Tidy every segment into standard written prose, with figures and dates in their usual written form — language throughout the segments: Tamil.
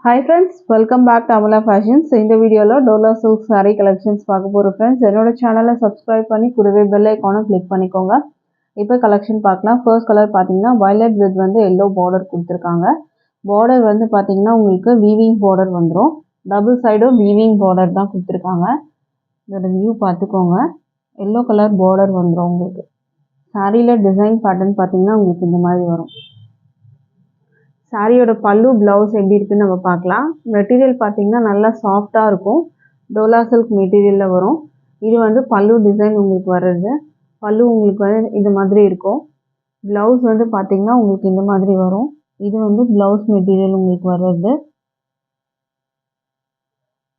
Hi friends, welcome back to Amala Fashions. இந்த வீடியோல டோலா silk saree collections பார்க்க போறோம் friends. என்னோட சேனலை subscribe பண்ணி கூடவே bell icon-ஐ click பண்ணிக்கோங்க. இப்போ collection பார்க்கலாம். First color பாத்தீங்கன்னா violet with வந்து yellow border கொடுத்திருக்காங்க. Border வந்து பாத்தீங்கன்னா உங்களுக்கு weaving border வந்துரும். Double side weaving border தான் கொடுத்திருக்காங்க. இதோட view பார்த்துக்கோங்க. Yellow color border வந்துரும் உங்களுக்கு. சாரியில design pattern பாத்தீங்கன்னா உங்களுக்கு இந்த மாதிரி வரும். சாரியோட பல்லு பிளவுஸ் எப்படி இருக்குன்னு நம்ம பார்க்கலாம். மெட்டீரியல் பார்த்தீங்கன்னா நல்லா சாஃப்டா இருக்கும். டோலா சில்க் மெட்டீரியல்ல வரும். இது வந்து பல்லு டிசைன் உங்களுக்கு வர்றது. பல்லு உங்களுக்கு வந்து இந்த மாதிரி இருக்கும். பிளவுஸ் வந்து பார்த்தீங்கன்னா உங்களுக்கு இந்த மாதிரி வரும். இது வந்து பிளவுஸ் மெட்டீரியல் உங்களுக்கு வர்றது.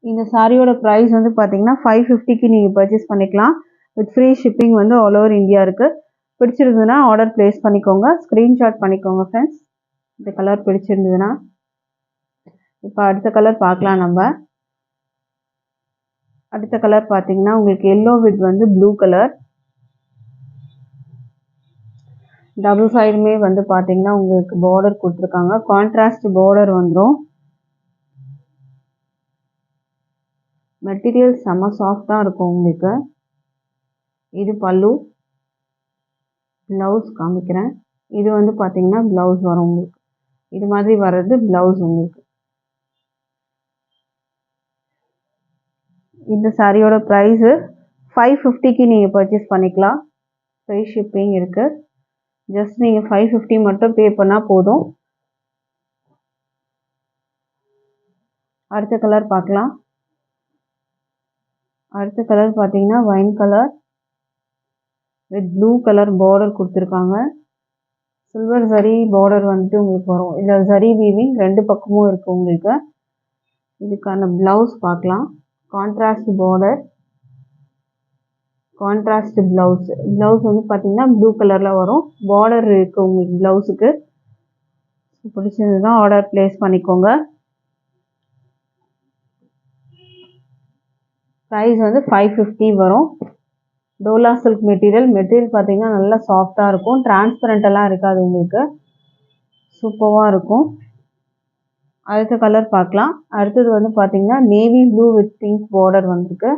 இந்த சாரியோட பிரைஸ் வந்து பார்த்தீங்கன்னா 550க்கு நீங்க பர்ச்சேஸ் பண்ணிக்கலாம். வித் ஃப்ரீ ஷிப்பிங் வந்து ஆல் ஓவர் இந்தியா இருக்கு. பிடிச்சிருந்ததுன்னா ஆர்டர் பிளேஸ் பண்ணிக்கோங்க. ஸ்கிரீன்ஷாட் பண்ணிக்கோங்க ஃப்ரெண்ட்ஸ். இந்த கலர் பிடிச்சிருந்ததுன்னா இப்போ அடுத்த கலர் பார்க்கலாம். நம்ம அடுத்த கலர் பார்த்தீங்கன்னா உங்களுக்கு எல்லோ வித் வந்து ப்ளூ கலர். டபுள் சைடுமே வந்து பார்த்தீங்கன்னா உங்களுக்கு பார்டர் கொடுத்துருக்காங்க. கான்ட்ராஸ்ட் பார்டர் வந்துடும். மெட்டீரியல் செம்ம சாஃப்டாக இருக்கும் உங்களுக்கு. இது பல்லு. ப்ளவுஸ் காமிக்கிறேன். இது வந்து பார்த்தீங்கன்னா ப்ளவுஸ் வரும் உங்களுக்கு. இது மாதிரி வர்றது பிளவுஸ் உங்களுக்கு. இந்த சாரியோட பிரைஸ் 550க்கு நீங்க பர்ச்சேஸ் பண்ணிக்கலாம். ஃப்ரீ ஷிப்பிங் இருக்கு. ஜஸ்ட் நீங்க 550 மட்டும் பே பண்ணா போதும். அடுத்த கலர் பார்க்கலாம். அடுத்த கலர் பார்த்தீங்கன்னா wine colour with blue colour border கொடுத்துருக்காங்க. சில்வர் ஜரி பார்டர் வந்துட்டு உங்களுக்கு வரும். இல்லை ஜரி வீவிங் ரெண்டு பக்கமும் இருக்கு உங்களுக்கு. இதுக்கான பிளவுஸ் பார்க்கலாம். Contrast border, contrast blouse. Blouse வந்து பார்த்தீங்கன்னா ப்ளூ கலரில் வரும். பார்டர் இருக்கு உங்களுக்கு பிளவுஸுக்கு. பிடிச்சதுதான் ஆர்டர் பிளேஸ் பண்ணிக்கோங்க. ப்ரைஸ் வந்து 550 வரும். Dola silk material. மெட்டீரியல் பார்த்தீங்கன்னா நல்லா சாஃப்டாக இருக்கும். டிரான்ஸ்பரண்டெல்லாம் இருக்காது உங்களுக்கு. சூப்பராக இருக்கும். அடுத்த கலர் பார்க்கலாம். அடுத்தது வந்து பார்த்தீங்கன்னா navy blue with pink border வந்திருக்கு.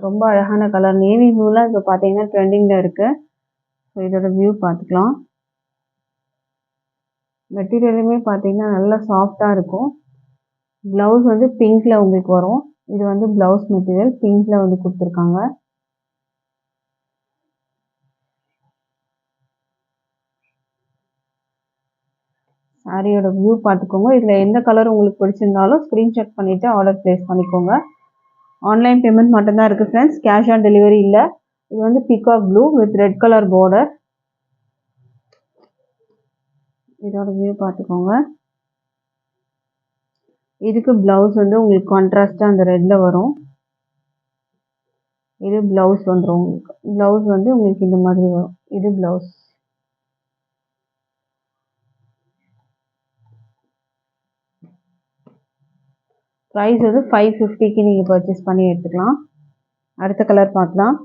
ரொம்ப அழகான கலர். நேவி ப்ளூலாம் இப்போ பார்த்தீங்கன்னா ட்ரெண்டிங்கில் இருக்கு. ஸோ இதோட வியூ பார்த்துக்கலாம். மெட்டீரியலுமே பார்த்தீங்கன்னா நல்லா சாஃப்டாக இருக்கும். ப்ளவுஸ் வந்து பிங்க்ல உங்களுக்கு வரும். இது வந்து பிளவுஸ் மெட்டீரியல் பிங்க்ல வந்து கொடுத்துருக்காங்க. சாரியோட வியூ பார்த்துக்கோங்க. இதில் எந்த கலர் உங்களுக்கு பிடிச்சிருந்தாலும் ஸ்க்ரீன்ஷாட் பண்ணிவிட்டு ஆர்டர் ப்ளேஸ் பண்ணிக்கோங்க. ஆன்லைன் பேமெண்ட் மட்டும்தான் இருக்குது ஃப்ரெண்ட்ஸ். கேஷ் ஆன் டெலிவரி இல்லை. இது வந்து peacock blue with red colour border. இதோட வியூ பார்த்துக்கோங்க. இதுக்கு பிளவுஸ் வந்து உங்களுக்கு கான்ட்ராஸ்டாக அந்த ரெட்டில் வரும். இது பிளவுஸ் வந்துடும் உங்களுக்கு. பிளவுஸ் வந்து உங்களுக்கு இந்த மாதிரி வரும். இது பிளவுஸ். ப்ரைஸ் வந்து 550க்கு நீங்கள் பர்ச்சேஸ் பண்ணி எடுத்துக்கலாம். அடுத்த கலர் பார்க்கலாம்.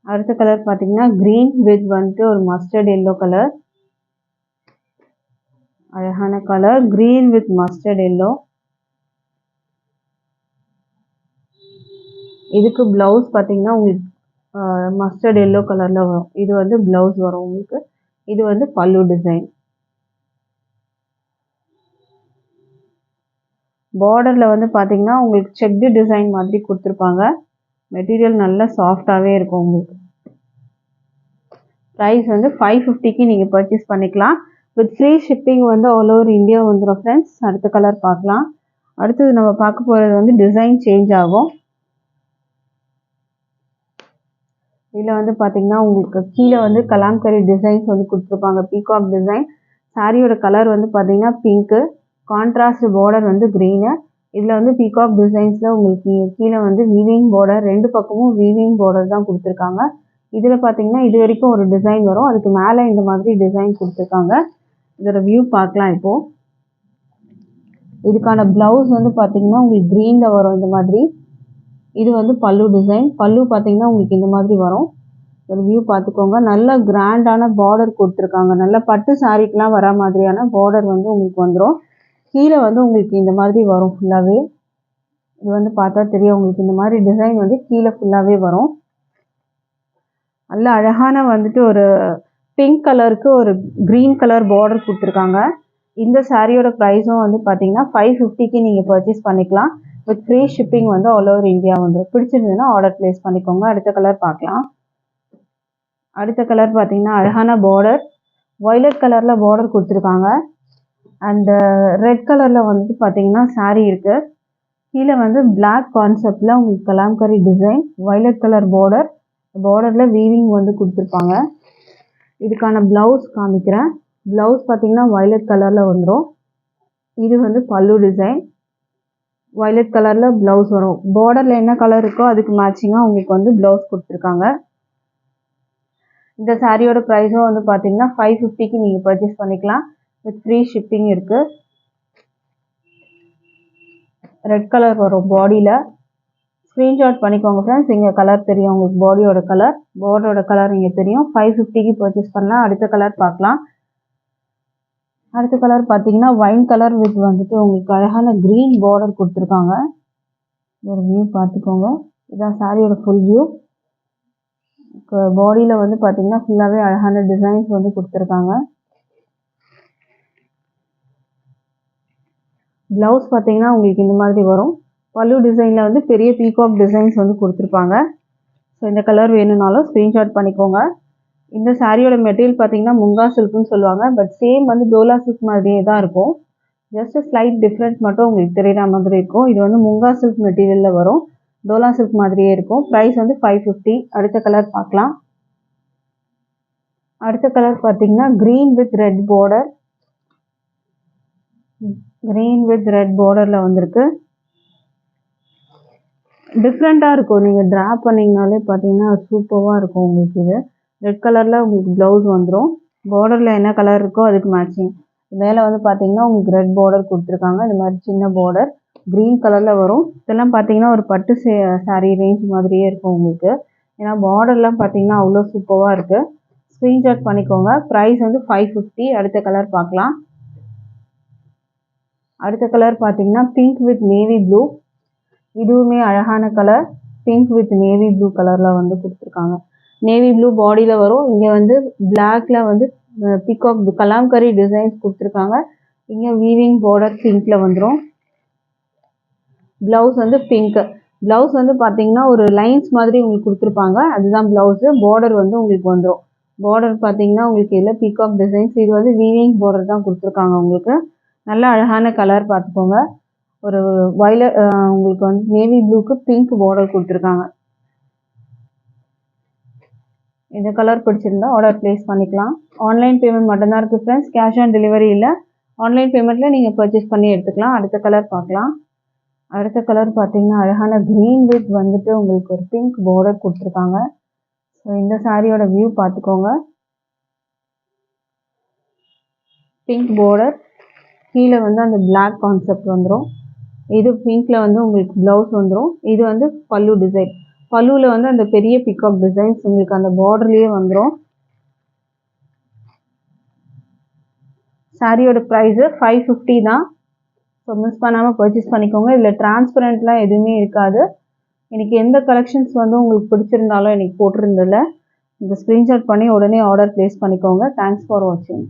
அடுத்த கலர் பார்த்தீங்கன்னா க்ரீன் வித் வந்துட்டு ஒரு மஸ்டர்ட் எல்லோ கலர். அழகான colour. Green with mustard yellow. இதுக்கு பிளவுஸ் பார்த்தீங்கன்னா உங்களுக்கு மஸ்டர்ட் எல்லோ கலரில் வரும். இது வந்து பிளவுஸ் வரும் உங்களுக்கு. இது வந்து பல்லு டிசைன். பார்டரில் வந்து பார்த்தீங்கன்னா உங்களுக்கு செக்டு டிசைன் மாதிரி கொடுத்துருப்பாங்க. மெட்டீரியல் நல்லா சாஃப்டாகவே இருக்கும் உங்களுக்கு. ப்ரைஸ் வந்து 550க்கு நீங்கள் பர்ச்சேஸ் பண்ணிக்கலாம். வித் ஃப்ரீ ஷிப்பிங் வந்து ஆல் ஓவர் இந்தியா வந்துடும் ஃப்ரெண்ட்ஸ். அடுத்த கலர் பார்க்கலாம். அடுத்தது நம்ம பார்க்க போகிறது வந்து டிசைன் சேஞ்ச் ஆகும். இதில் வந்து பார்த்தீங்கன்னா உங்களுக்கு கீழே வந்து கலாம்கரி டிசைன்ஸ் வந்து கொடுத்துருப்பாங்க. Peacock design. சாரியோட கலர் வந்து பார்த்தீங்கன்னா பிங்க்கு. கான்ட்ராஸ்ட் பார்டர் வந்து க்ரீனு. இதில் வந்து பீகாக் டிசைன்ஸில் உங்களுக்கு கீழே வந்து வீவிங் பார்டர். ரெண்டு பக்கமும் வீவிங் பார்டர் தான் கொடுத்துருக்காங்க. இதில் பார்த்தீங்கன்னா இது வரைக்கும் ஒரு டிசைன் வரும். அதுக்கு மேலே இந்த மாதிரி டிசைன் கொடுத்துருக்காங்க. இதோட வியூ பார்க்கலாம் இப்போது. இதுக்கான பிளவுஸ் வந்து பார்த்தீங்கன்னா உங்களுக்கு க்ரீனில் வரும் இந்த மாதிரி. இது வந்து பல்லு டிசைன். பல்லு பார்த்தீங்கன்னா உங்களுக்கு இந்த மாதிரி வரும். ஒரு வியூ பார்த்துக்கோங்க. நல்ல கிராண்டான பார்டர் கொடுத்துருக்காங்க. நல்ல பட்டு சாரீக்கெலாம் வர மாதிரியான பார்டர் வந்து உங்களுக்கு வந்துடும். கீழே வந்து உங்களுக்கு இந்த மாதிரி வரும் ஃபுல்லாகவே. இது வந்து பார்த்தா தெரியும் உங்களுக்கு, இந்த மாதிரி டிசைன் வந்து கீழே ஃபுல்லாகவே வரும். நல்ல அழகான வந்துட்டு ஒரு பிங்க் கலருக்கு ஒரு க்ரீன் கலர் பார்டர் கொடுத்துருக்காங்க. இந்த சாரியோட ப்ரைஸும் வந்து பார்த்தீங்கன்னா 550க்கு நீங்கள் பர்ச்சேஸ் பண்ணிக்கலாம். வித் ஃப்ரீ ஷிப்பிங் வந்து ஆல் ஓவர் இந்தியா வந்துடும். பிடிச்சிருந்ததுன்னா ஆர்டர் ப்ளேஸ் பண்ணிக்கோங்க. அடுத்த கலர் பார்க்கலாம். அடுத்த கலர் பார்த்தீங்கன்னா அழகான பார்டர், வயலட் கலரில் பார்டர் கொடுத்துருக்காங்க. அண்டு ரெட் கலரில் வந்துட்டு பார்த்தீங்கன்னா சாரீ இருக்குது. கீழே வந்து பிளாக் கான்செப்டில் உங்களுக்கு Kalamkari design, violet colour border, பார்டரில் வீவிங் வந்து கொடுத்துருப்பாங்க. இதுக்கான ப்ளவுஸ் காமிக்கிறேன். ப்ளவுஸ் பார்த்தீங்கன்னா வயலட் கலரில் வந்துடும். இது வந்து பல்லு டிசைன், வயலட் கலரில் ப்ளவுஸ் வரும். பார்டரில் என்ன கலர் இருக்கோ அதுக்கு மேட்சிங்காக உங்களுக்கு வந்து ப்ளவுஸ் கொடுத்துருக்காங்க. இந்த சாரியோட ப்ரைஸும் வந்து பார்த்தீங்கன்னா 550க்கு நீங்கள் பர்ச்சேஸ் பண்ணிக்கலாம். வித் ஃப்ரீ ஷிப்பிங் இருக்குது. ரெட் கலர் வரும் பாடியில். ஸ்க்ரீன்ஷாட் பண்ணிக்கோங்க ஃப்ரெண்ட்ஸ். இங்கே கலர் தெரியும் உங்களுக்கு, பாடியோட கலர், பார்டரோட கலர் இங்கே தெரியும். 550க்கு பர்ச்சேஸ் பண்ணலாம். அடுத்த கலர் பார்க்கலாம். அடுத்த கலர் பார்த்தீங்கன்னா வைன் கலர் வித் வந்துட்டு உங்களுக்கு அழகான க்ரீன் பார்டர் கொடுத்துருக்காங்க. ஒரு வியூ பார்த்துக்கோங்க. இதுதான் சாரியோட ஃபுல் வியூ. பாடியில் வந்து பார்த்தீங்கன்னா ஃபுல்லாகவே அழகான டிசைன்ஸ் வந்து கொடுத்துருக்காங்க. ப்ளவுஸ் பார்த்தீங்கன்னா உங்களுக்கு இந்த மாதிரி வரும். பல்லு டிசைனில் வந்து பெரிய பீகாக் டிசைன்ஸ் வந்து கொடுத்துருப்பாங்க. ஸோ இந்த கலர் வேணும்னாலும் ஸ்க்ரீன்ஷாட் பண்ணிக்கோங்க. இந்த சாரியோட மெட்டீரியல் பார்த்தீங்கன்னா முங்கா சில்க்குன்னு சொல்லுவாங்க. பட் சேம் வந்து டோலா சில்க் மாதிரியே தான் இருக்கும். ஜஸ்ட் ஸ்லைட் டிஃப்ரெண்ட் மட்டும் உங்களுக்கு தெரியுற மாதிரி இருக்கும். இது வந்து முங்கா சில்க் மெட்டீரியலில் வரும். டோலா சில்க் மாதிரியே இருக்கும். ப்ரைஸ் வந்து 550. அடுத்த கலர் பார்க்கலாம். அடுத்த கலர் பார்த்தீங்கன்னா green with red border, green with red பார்டரில் வந்திருக்கு. டிஃப்ரெண்ட்டாக இருக்கும். நீங்கள் ட்ரா பண்ணிங்கனாலே பார்த்தீங்கன்னா சூப்பராக இருக்கும் உங்களுக்கு. இது ரெட் கலரில் உங்களுக்கு ப்ளவுஸ் வந்துடும். பார்டரில் என்ன கலர் இருக்கோ அதுக்கு மேட்சிங். மேலே வந்து பார்த்தீங்கன்னா உங்களுக்கு ரெட் பார்டர் கொடுத்துருக்காங்க. இந்த மாதிரி சின்ன பார்டர் க்ரீன் கலரில் வரும். இதெல்லாம் பார்த்தீங்கன்னா ஒரு பட்டு சாரீ ரேஞ்ச் மாதிரியே இருக்கும் உங்களுக்கு. ஏன்னா பார்டர்லாம் பார்த்தீங்கன்னா அவ்வளோ சூப்பராக இருக்குது. ஸ்க்ரீன்ஷாட் பண்ணிக்கோங்க. ப்ரைஸ் வந்து 550. அடுத்த கலர் பார்க்கலாம். அடுத்த கலர் பார்த்தீங்கன்னா பிங்க் வித் நேவி ப்ளூ. இதுவுமே அழகான colour. Pink with navy blue கலரில் வந்து கொடுத்துருக்காங்க. நேவி ப்ளூ பாடியில் வரும். இங்கே வந்து பிளாக்ல வந்து பீகாக் கலாம்கரி டிசைன்ஸ் கொடுத்துருக்காங்க. இங்கே வீவிங் பார்டர் பிங்க்கில் வந்துடும். ப்ளவுஸ் வந்து பிங்க். ப்ளவுஸ் வந்து பார்த்தீங்கன்னா ஒரு லைன்ஸ் மாதிரி உங்களுக்கு கொடுத்துருப்பாங்க. அதுதான் ப்ளவுஸு. பார்டர் வந்து உங்களுக்கு வந்துடும். பார்டர் பார்த்தீங்கன்னா உங்களுக்கு இதில் பீகாக் டிசைன்ஸ். இது வந்து வீவிங் பார்டர் தான் கொடுத்துருக்காங்க உங்களுக்கு. நல்ல அழகான கலர் பார்த்துக்கோங்க. ஒரு வயலட் உங்களுக்கு வந்து நேவி ப்ளூக்கு பிங்க் பார்டர் கொடுத்துருக்காங்க. இந்த கலர் பிடிச்சிருந்தா ஆர்டர் ப்ளேஸ் பண்ணிக்கலாம். ஆன்லைன் பேமெண்ட் மட்டும்தான் இருக்குது ஃப்ரெண்ட்ஸ். கேஷ் ஆன் டெலிவரி இல்லை. ஆன்லைன் பேமெண்ட்டில் நீங்கள் பர்ச்சேஸ் பண்ணி எடுத்துக்கலாம். அடுத்த கலர் பார்க்கலாம். அடுத்த கலர் பார்த்தீங்கன்னா அழகான க்ரீன் வித் வந்துட்டு உங்களுக்கு ஒரு பிங்க் பார்டர் கொடுத்துருக்காங்க. ஸோ இந்த சாரியோட வியூ பார்த்துக்கோங்க. பிங்க் பார்டர், கீழே வந்து அந்த பிளாக் கான்செப்ட் வந்துடும். இது பிங்க்கில் வந்து உங்களுக்கு ப்ளவுஸ் வந்துடும். இது வந்து பல்லு டிசைன். பல்லுவில் வந்து அந்த பெரிய பிகாக் டிசைன்ஸ் உங்களுக்கு அந்த பார்டர்லேயே வந்துடும். சாரியோட ப்ரைஸு 550 தான். ஸோ மிஸ் பண்ணாமல் பர்ச்சேஸ் பண்ணிக்கோங்க. இதில் டிரான்ஸ்பரண்ட்லாம் எதுவுமே இருக்காது. எனக்கு எந்த கலெக்ஷன்ஸ் வந்து உங்களுக்கு பிடிச்சிருந்தாலும் எனக்கு போட்டிருந்ததில்ல. இந்த ஸ்க்ரீன்ஷாட் பண்ணி உடனே ஆர்டர் ப்ளேஸ் பண்ணிக்கோங்க. தேங்க்ஸ் ஃபார் வாட்சிங்.